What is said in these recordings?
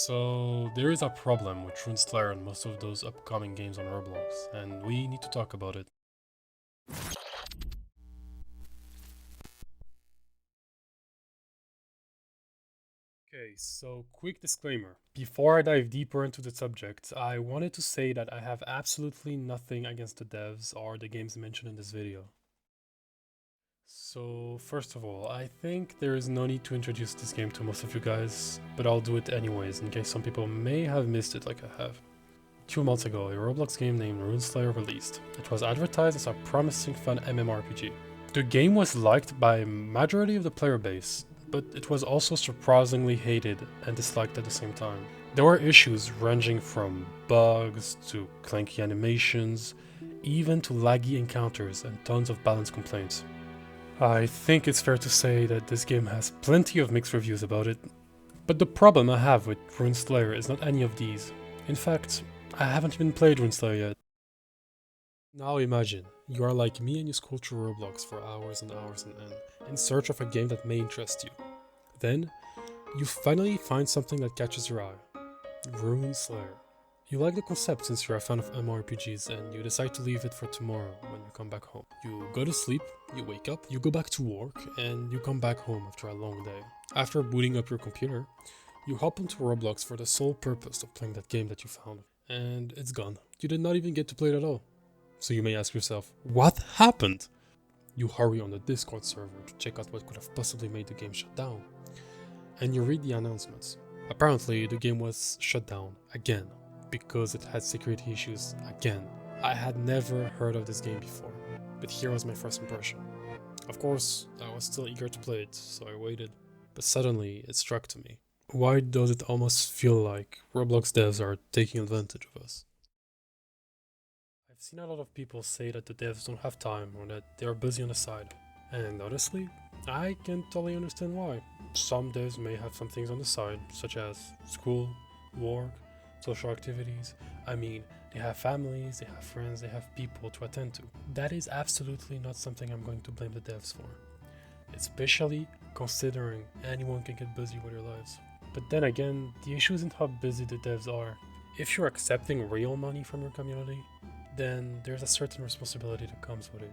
So there is a problem with Rune Slayer and most of those upcoming games on Roblox, and we need to talk about it. Okay, so quick disclaimer. Before I dive deeper into the subject, I wanted to say that I have absolutely nothing against the devs or the games mentioned in this video. So first of all, I think there is no need to introduce this game to most of you guys, but I'll do it anyways in case some people may have missed it like I have. 2 months ago, a Roblox game named Rune Slayer released. It was advertised as a promising fun MMORPG. The game was liked by a majority of the player base, but it was also surprisingly hated and disliked at the same time. There were issues ranging from bugs to clanky animations, even to laggy encounters and tons of balance complaints. I think it's fair to say that this game has plenty of mixed reviews about it, but the problem I have with Rune Slayer is not any of these. In fact, I haven't even played Rune Slayer yet. Now imagine, you are like me and you scroll through Roblox for hours and hours on end, in search of a game that may interest you. Then, you finally find something that catches your eye. Rune Slayer. You like the concept since you're a fan of MMORPGs and you decide to leave it for tomorrow when you come back home. You go to sleep, you wake up, you go back to work, and you come back home after a long day. After booting up your computer, you hop onto Roblox for the sole purpose of playing that game that you found. And it's gone. You did not even get to play it at all. So you may ask yourself, what happened? You hurry on the Discord server to check out what could have possibly made the game shut down. And you read the announcements. Apparently, the game was shut down again because it had security issues again. I had never heard of this game before, but here was my first impression. Of course, I was still eager to play it, so I waited. But suddenly, it struck to me. Why does it almost feel like Roblox devs are taking advantage of us? I've seen a lot of people say that the devs don't have time or that they're busy on the side. And honestly, I can totally understand why. Some devs may have some things on the side, such as school, work, social activities. I mean, they have families, they have friends, they have people to attend to. That is absolutely not something I'm going to blame the devs for. Especially considering anyone can get busy with their lives. But then again, the issue isn't how busy the devs are. If you're accepting real money from your community, then there's a certain responsibility that comes with it.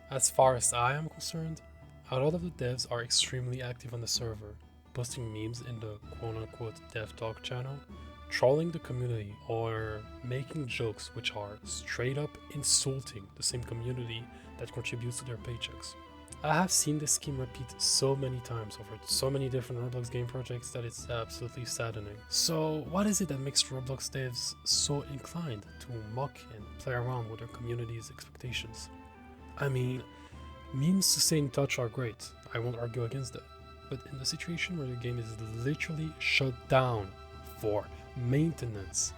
As far as I am concerned, a lot of the devs are extremely active on the server, posting memes in the quote-unquote dev talk channel, trolling the community, or making jokes which are straight up insulting the same community that contributes to their paychecks. I have seen this scheme repeat so many times over so many different Roblox game projects that it's absolutely saddening. So what is it that makes Roblox devs so inclined to mock and play around with their community's expectations? I mean, memes to stay in touch are great, I won't argue against that. But in the situation where the game is literally shut down for maintenance,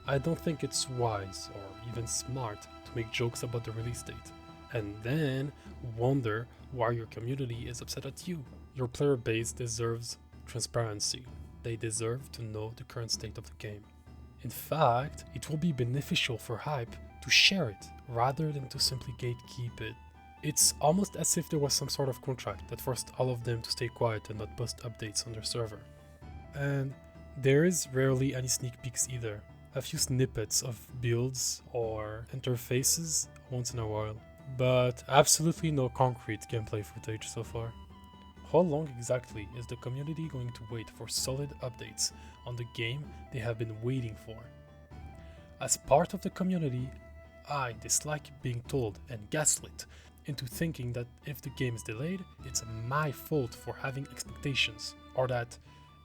I don't think it's wise or even smart to make jokes about the release date and then wonder why your community is upset at you. Your player base deserves transparency. They deserve to know the current state of the game. In fact, it will be beneficial for hype to share it rather than to simply gatekeep it. It's almost as if there was some sort of contract that forced all of them to stay quiet and not post updates on their server. And there is rarely any sneak peeks either. A few snippets of builds or interfaces once in a while, but absolutely no concrete gameplay footage so far. How long exactly is the community going to wait for solid updates on the game they have been waiting for? As part of the community, I dislike being told and gaslit into thinking that if the game is delayed, it's my fault for having expectations, or that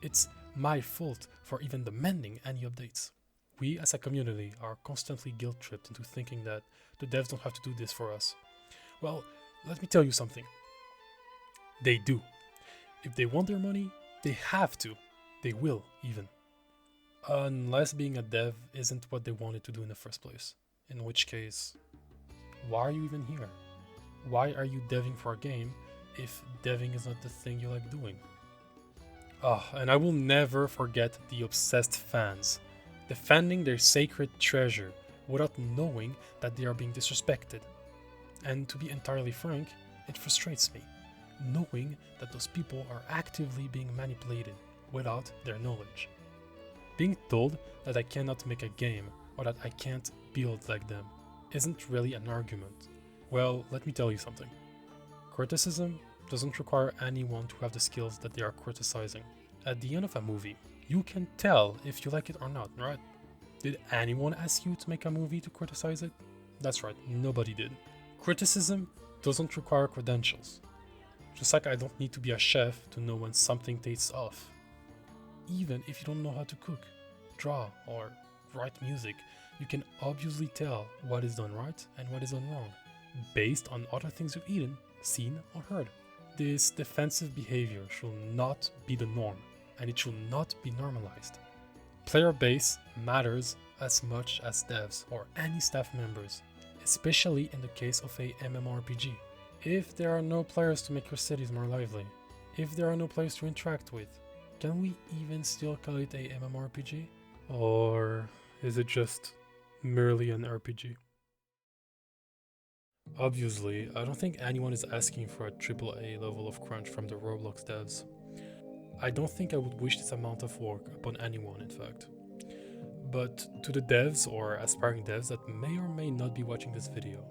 it's my fault for even demanding any updates. We as a community are constantly guilt-tripped into thinking that the devs don't have to do this for us. Well, let me tell you something. They do. If they want their money, they have to. They will, even. Unless being a dev isn't what they wanted to do in the first place. In which case, why are you even here? Why are you deving for a game if deving is not the thing you like doing? And I will never forget the obsessed fans, defending their sacred treasure without knowing that they are being disrespected. And to be entirely frank, it frustrates me, knowing that those people are actively being manipulated without their knowledge. Being told that I cannot make a game or that I can't build like them isn't really an argument. Well, let me tell you something. Criticism doesn't require anyone to have the skills that they are criticizing. At the end of a movie, you can tell if you like it or not, right? Did anyone ask you to make a movie to criticize it? That's right, nobody did. Criticism doesn't require credentials. Just like I don't need to be a chef to know when something tastes off. Even if you don't know how to cook, draw, or write music, you can obviously tell what is done right and what is done wrong, based on other things you've eaten, seen, or heard. This defensive behavior should not be the norm, and it should not be normalized. Player base matters as much as devs or any staff members, especially in the case of a MMORPG. If there are no players to make your cities more lively, if there are no players to interact with, can we even still call it a MMORPG? Or is it just merely an RPG? Obviously, I don't think anyone is asking for a AAA level of crunch from the Roblox devs. I don't think I would wish this amount of work upon anyone, in fact. But to the devs or aspiring devs that may or may not be watching this video,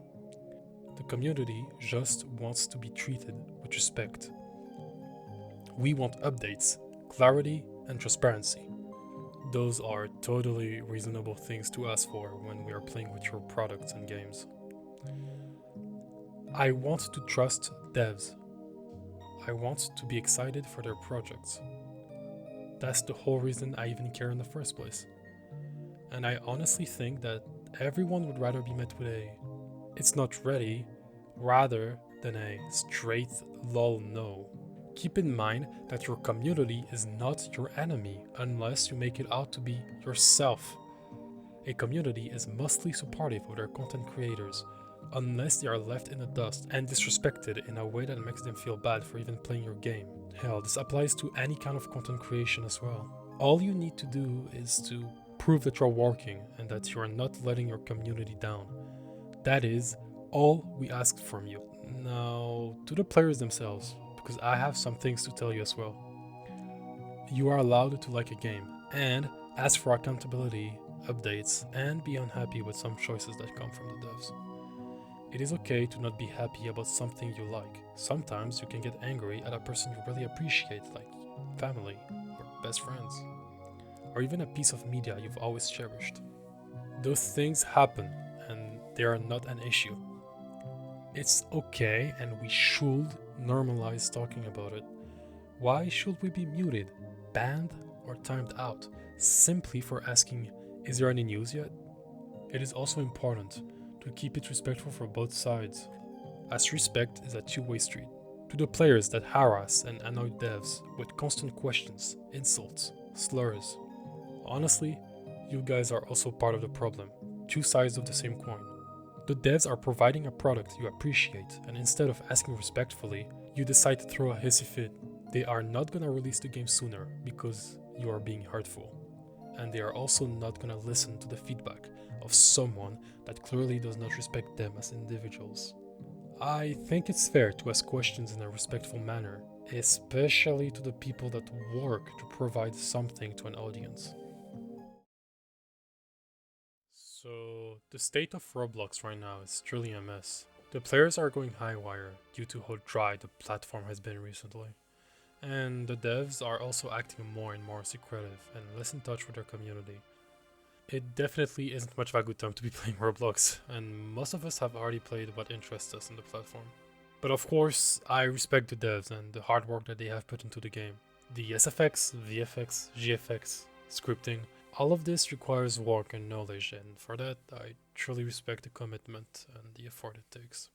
the community just wants to be treated with respect. We want updates, clarity, and transparency. Those are totally reasonable things to ask for when we are playing with your products and games. I want to trust devs. I want to be excited for their projects. That's the whole reason I even care in the first place. And I honestly think that everyone would rather be met with a "it's not ready" rather than a straight lol no. Keep in mind that your community is not your enemy unless you make it out to be yourself. A community is mostly supportive of their content creators, unless they are left in the dust and disrespected in a way that makes them feel bad for even playing your game. Hell, this applies to any kind of content creation as well. All you need to do is to prove that you're working and that you're not letting your community down. That is all we ask from you. Now, to the players themselves, because I have some things to tell you as well. You are allowed to like a game and ask for accountability, updates, and be unhappy with some choices that come from the devs. It is okay to not be happy about something you like. Sometimes you can get angry at a person you really appreciate, like family or best friends, or even a piece of media you've always cherished. Those things happen and they are not an issue. It's okay and we should normalize talking about it. Why should we be muted, banned, or timed out simply for asking, "Is there any news yet?" It is also important to keep it respectful for both sides, as respect is a two-way street. To the players that harass and annoy devs with constant questions, insults, slurs, honestly, you guys are also part of the problem, two sides of the same coin. The devs are providing a product you appreciate, and instead of asking respectfully, you decide to throw a hissy fit. They are not gonna release the game sooner because you are being hurtful. And they are also not gonna listen to the feedback of someone that clearly does not respect them as individuals. I think it's fair to ask questions in a respectful manner, especially to the people that work to provide something to an audience. So, the state of Roblox right now is truly a mess. The players are going high wire due to how dry the platform has been recently. And the devs are also acting more and more secretive and less in touch with their community. It definitely isn't much of a good time to be playing Roblox, and most of us have already played what interests us in the platform. But of course, I respect the devs and the hard work that they have put into the game. The SFX, VFX, GFX, scripting, all of this requires work and knowledge, and for that, I truly respect the commitment and the effort it takes.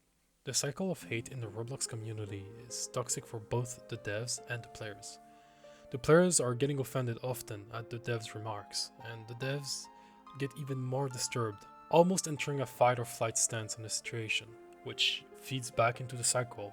The cycle of hate in the Roblox community is toxic for both the devs and the players. The players are getting offended often at the devs' remarks, and the devs get even more disturbed, almost entering a fight or flight stance on the situation, which feeds back into the cycle.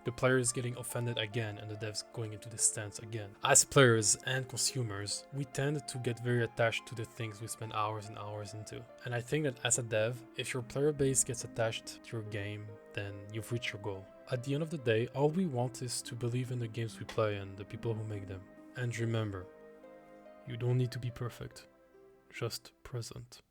The players getting offended again and the devs going into this stance again. As players and consumers, we tend to get very attached to the things we spend hours and hours into. And I think that as a dev, if your player base gets attached to your game, then you've reached your goal. At the end of the day, all we want is to believe in the games we play and the people who make them. And remember, You don't need to be perfect, just present.